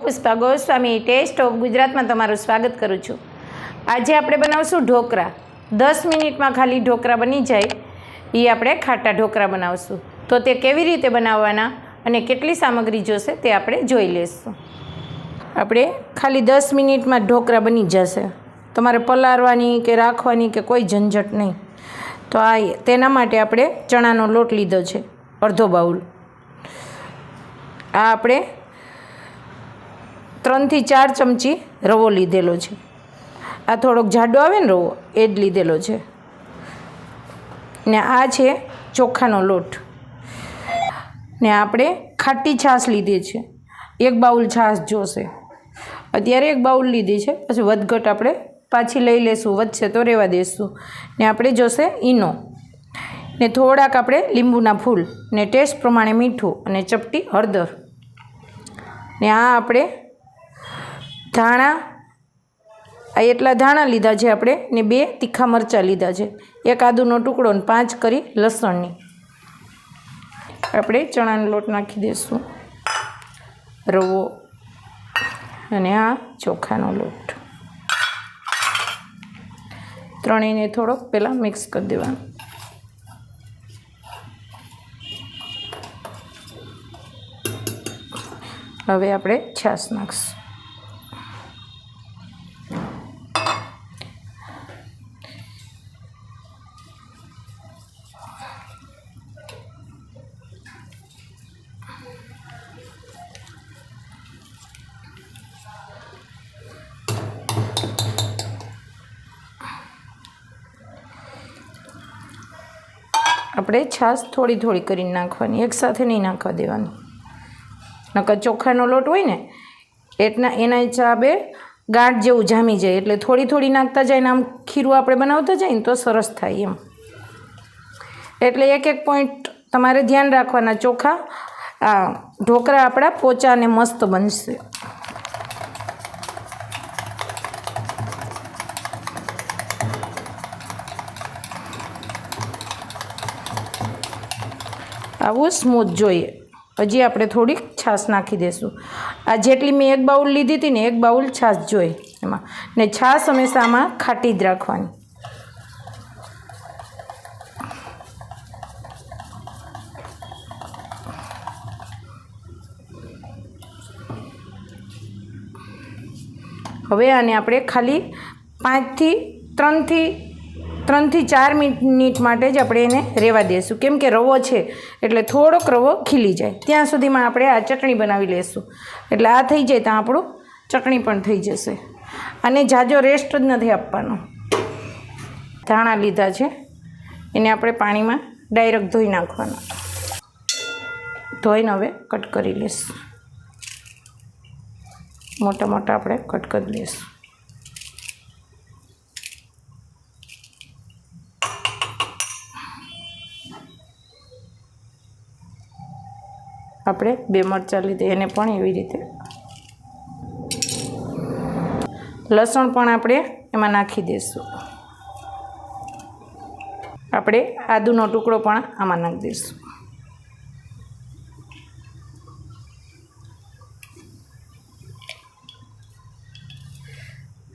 Pushpa Goswami test of ગુજરાતમાં તમારું સ્વાગત કરું છું। આજે આપણે બનાવશું ઢોકળા। 10 મિનિટમાં ખાલી ઢોકળા બની જાય એ આપણે ખાટા ઢોકળા બનાવશું। તો તે કેવી રીતે બનાવવાના અને કેટલી સામગ્રી જોશે તે આપણે જોઈ લઈશું। આપણે ખાલી 10 મિનિટમાં ઢોકળા બની જશે, તમારે પલાળવાની કે રાખવાની કે કોઈ ઝંઝટ નહીં। તો તેના માટે આપણે ચણાનો લોટ લીધો છે અડધો બાઉલ। આ આપણે 3 થી 4 ચમચી રવો લીધેલો છે। આ થોડોક જાડો આવે ને રવો એ જ લીધેલો છે ને આ છે ચોખાનો લોટ ને આપણે ખાટી છાશ લીધી છે, 1 બાઉલ છાશ જોશે। અત્યારે 1 બાઉલ લીધી છે, પછી વધઘટ આપણે પાછી લઈ લેશું, વધશે તો રહેવા દઈશું। ને આપણે જોશે ઈનો ને થોડાક આપણે લીંબુના ફૂલ ને ટેસ્ટ પ્રમાણે મીઠું અને ચપટી હળદર ને આ આપણે ધાણા, આ એટલા ધાણા લીધા છે આપણે ને 2 તીખા મરચાં લીધા છે, 1 આદુનો ટુકડો ને 5 કરી લસણની। આપણે ચણાનો લોટ નાખી દઈશું, રવો અને આ ચોખાનો લોટ, ત્રણેયને થોડોક પહેલાં મિક્સ કરી દેવાનું। હવે આપણે છાશ નાખીશું। આપણે છાશ થોડી થોડી કરીને નાખવાની, એકસાથે નહીં નાખવા દેવાની, નકર ચોખાનો લોટ હોય ને એના હિસાબે ગાંઠ જેવું જામી જાય, એટલે થોડી થોડી નાખતા જાય ને આમ ખીરું આપણે બનાવતા જાય ને તો સરસ થાય એમ। એટલે એક પોઈન્ટ તમારે ધ્યાન રાખવાના, ચોખા આ ઢોકળા આપણા પોચા અને મસ્ત બનશે। આવું સ્મૂથ જોઈએ। હજી આપણે થોડીક છાશ નાખી દઈશું। આ જેટલી મેં 1 બાઉલ લીધી હતી ને 1 બાઉલ છાશ જોઈ એમાં, ને છાશ હંમેશા આમાં ખાટી જ રાખવાની। હવે આને આપણે ખાલી 3 થી 4 મિનિટ માટે જ આપણે એને રહેવા દઈશું, કેમ કે રવો છે એટલે થોડોક રવો ખીલી જાય ત્યાં સુધીમાં આપણે આ ચટણી બનાવી લઈશું। એટલે આ થઈ જાય ત્યાં આપણું ચટણી પણ થઈ જશે। અને જાજો રેસ્ટ જ નથી આપવાનો। ધાણા લીધા છે એને આપણે પાણીમાં ડાયરેક્ટ ધોઈ નાખવાના, ધોઈને હવે કટ કરી લઈશું, મોટા મોટા આપણે કટ કરી લઈશું। આપણે 2 મરચાં લીધે એને પણ એવી રીતે, લસણ પણ આપણે એમાં નાખી દઈશું। આપણે આદુનો ટુકડો પણ આમાં નાખી દઈશું।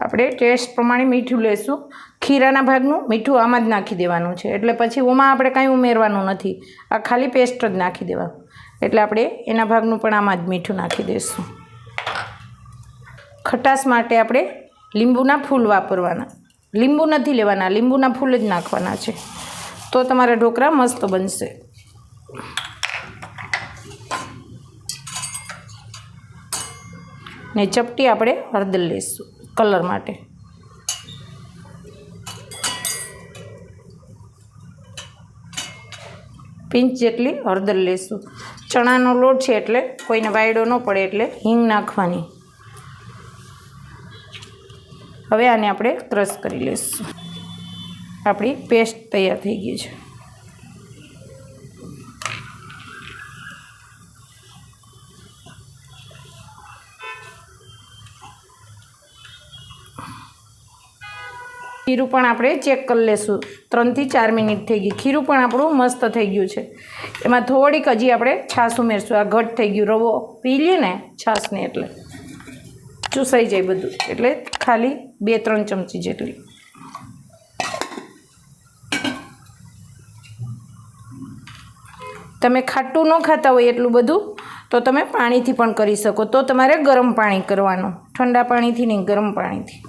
આપણે ટેસ્ટ પ્રમાણે મીઠું લઈશું। ખીરાના ભાગનું મીઠું આમાં જ નાખી દેવાનું છે, એટલે પછી ઓમાં આપણે કાંઈ ઉમેરવાનું નથી, આ ખાલી પેસ્ટ જ નાખી દેવાનું, એટલે આપણે એના ભાગનું પણ આમાં જ મીઠું નાખી દઈશું। ખટાશ માટે આપણે લીંબુના ફૂલ વાપરવાના, લીંબુ નથી લેવાના, લીંબુના ફૂલ જ નાખવાના છે, તો તમારા ઢોકળા મસ્ત બનશે। ને ચપટી આપણે હળદર લઈશું કલર માટે। પિંચ જેટલી હળદર લઈશું। ચણાનો લોટ છે એટલે કોઈને વાયડો ન પડે એટલે હિંગ નાખવાની। હવે આને આપણે ક્રશ કરી લઈશું। આપણી પેસ્ટ તૈયાર થઈ ગઈ છે। ખીરું પણ આપણે ચેક કરી લઈશું, 3 થી 4 મિનિટ થઈ ગઈ, ખીરું પણ આપણું મસ્ત થઈ ગયું છે। એમાં થોડીક હજી આપણે છાશ ઉમેરશું, આ ઘટ થઈ ગયું, રવો પી લે ને છાશને એટલે ચૂસાઈ જાય બધું, એટલે ખાલી 2-3 ચમચી જેટલી. તમે ખાટું ન ખાતા હોય એટલું બધું તો તમે પાણીથી પણ કરી શકો. તો તમારે ગરમ પાણી કરવાનું, ઠંડા પાણીથી નહીં, ગરમ પાણીથી.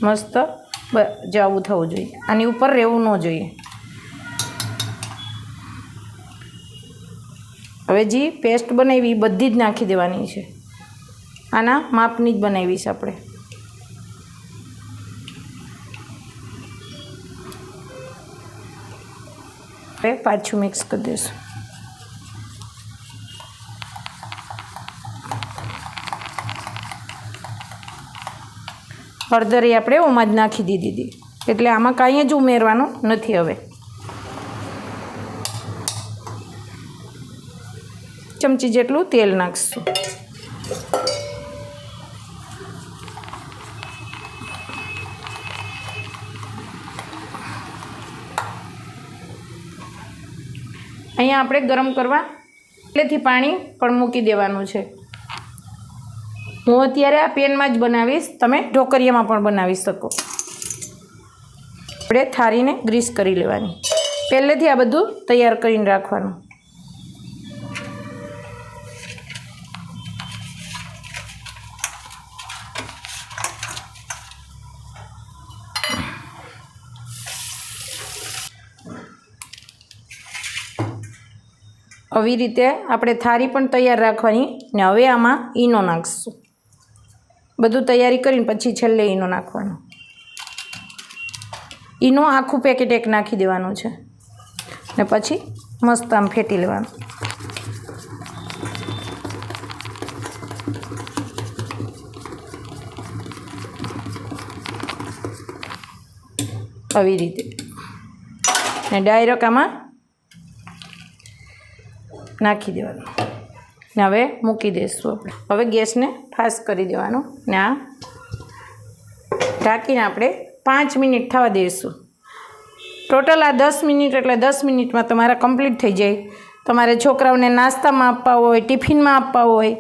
મસ્ત જાવું થવું જોઈએ, આની ઉપર રહેવું ન જોઈએ. હવે જે પેસ્ટ બનાવી એ બધી જ નાખી દેવાની છે. આના માપની જ બનાવી છે આપણે. હવે પાછું મિક્સ કરી દઈશું. હળદરી આપણે ઓમાં જ નાખી દીધી, એટલે આમાં કાંઈ જ ઉમેરવાનું નથી. હવે ચમચી જેટલું તેલ નાખશું. અહીંયા આપણે ગરમ કરવા પહેલેથી પાણી પણ મૂકી દેવાનું છે. હું અત્યારે આ પેનમાં જ બનાવીશ, તમે ઢોકરિયામાં પણ બનાવી શકો. આપણે થાળીને ગ્રીસ કરી લેવાની. પહેલેથી આ બધું તૈયાર કરીને રાખવાનું. આવી રીતે આપણે થાળી પણ તૈયાર રાખવાની. ને હવે આમાં ઈનો નાખીશું. બધું તૈયારી કરીને પછી છેલ્લે ઈનો નાખવાનો. ઈનો આખું પેકેટ એક નાખી દેવાનું છે ને પછી મસ્ત આમ ફેટી લેવાનું. આવી રીતે ને ડાયરેક્ટ આમાં નાખી દેવાનું ને હવે મૂકી દઈશું આપણે. હવે ગેસને ફાસ્ટ કરી દેવાનું ને આ ઢાંકીને આપણે 5 મિનિટ થવા દઈશું. ટોટલ આ 10 મિનિટ એટલે 10 મિનિટમાં તમારા કમ્પ્લીટ થઈ જાય. તમારે છોકરાઓને નાસ્તામાં આપવા હોય, ટિફિનમાં આપવા હોય,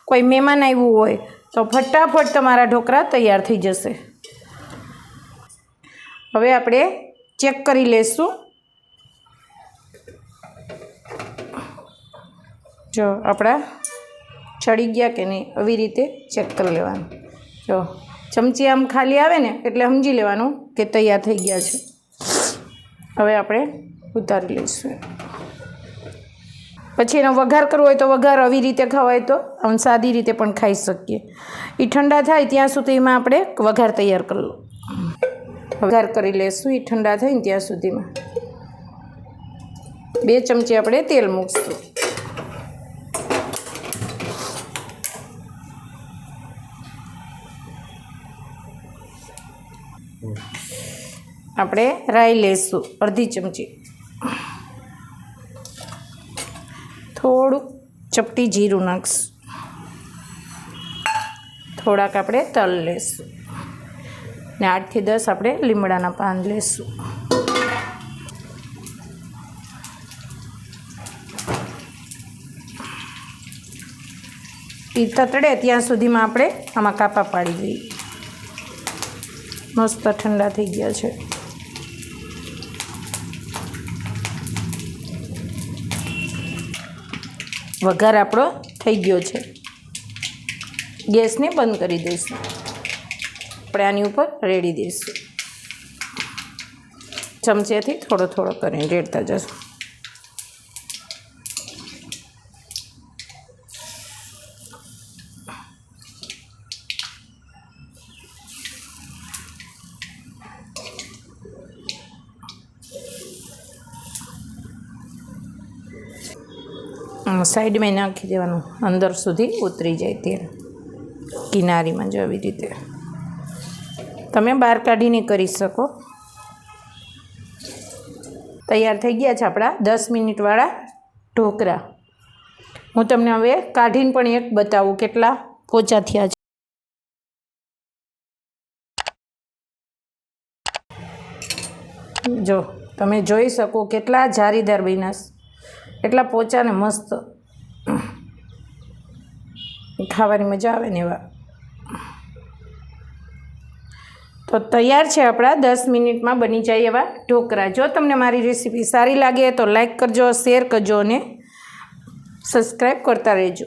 કોઈ મહેમાન આવ્યું હોય તો ફટાફટ તમારા ઢોકળા તૈયાર થઈ જશે. હવે આપણે ચેક કરી લઈશું. જો આપણા ચડી ગયા કે નહીં, આવી રીતે ચેક કરી લેવાનું. જો ચમચી આમ ખાલી આવે ને એટલે સમજી લેવાનું કે તૈયાર થઈ ગયા છે. હવે આપણે ઉતારી લઈશું. પછી એનો વઘાર કરવો હોય તો વઘાર આવી રીતે ખવાય તો આમ સાદી રીતે પણ ખાઈ શકીએ. એ ઠંડા થાય ત્યાં સુધીમાં આપણે વઘાર તૈયાર કરી લો. વઘાર કરી લઈશું. એ ઠંડા થાય ને ત્યાં સુધીમાં 2 ચમચી આપણે તેલ મૂકીશું. આપણે રાઈ લઈશું અડધી ચમચી. થોડુંક ચપટી જીરું નાખીશું. થોડાક આપણે તલ લઈશું ને 8 થી 10 આપણે લીમડાના પાન લઈશું. એ તતડે ત્યાં સુધીમાં આપણે આમાં કાપા પાડી દઈએ. મસ્ત ઠંડા થઈ ગયા છે. વઘાર આપણો થઈ ગયો છે. ગેસને બંધ કરી દઈશું. આપણે આની ઉપર રેડી દઈશું. ચમચેથી થોડો થોડો કરીને રેડતા જશું. સાઈડમાં નાખી દેવાનું, અંદર સુધી ઉતરી જાય તેલ. કિનારીમાં જો આવી રીતે તમે બહાર કાઢીને કરી શકો. તૈયાર થઈ ગયા છે આપણા 10 મિનિટવાળા ઢોકળા. હું તમને હવે કાઢીને પણ એક બતાવું કેટલા પોચા થયા છે. જો તમે જોઈ શકો કેટલા જારીદાર બન્યા છે, એટલા પોચા ને મસ્ત, ખાવાની મજા આવે ને એવા. તો તૈયાર છે આપણા 10 મિનિટમાં બની જાય એવા ઢોકળા. જો તમને મારી રેસીપી સારી લાગે તો લાઈક કરજો, શેર કરજો અને સબસ્ક્રાઈબ કરતા રહેજો.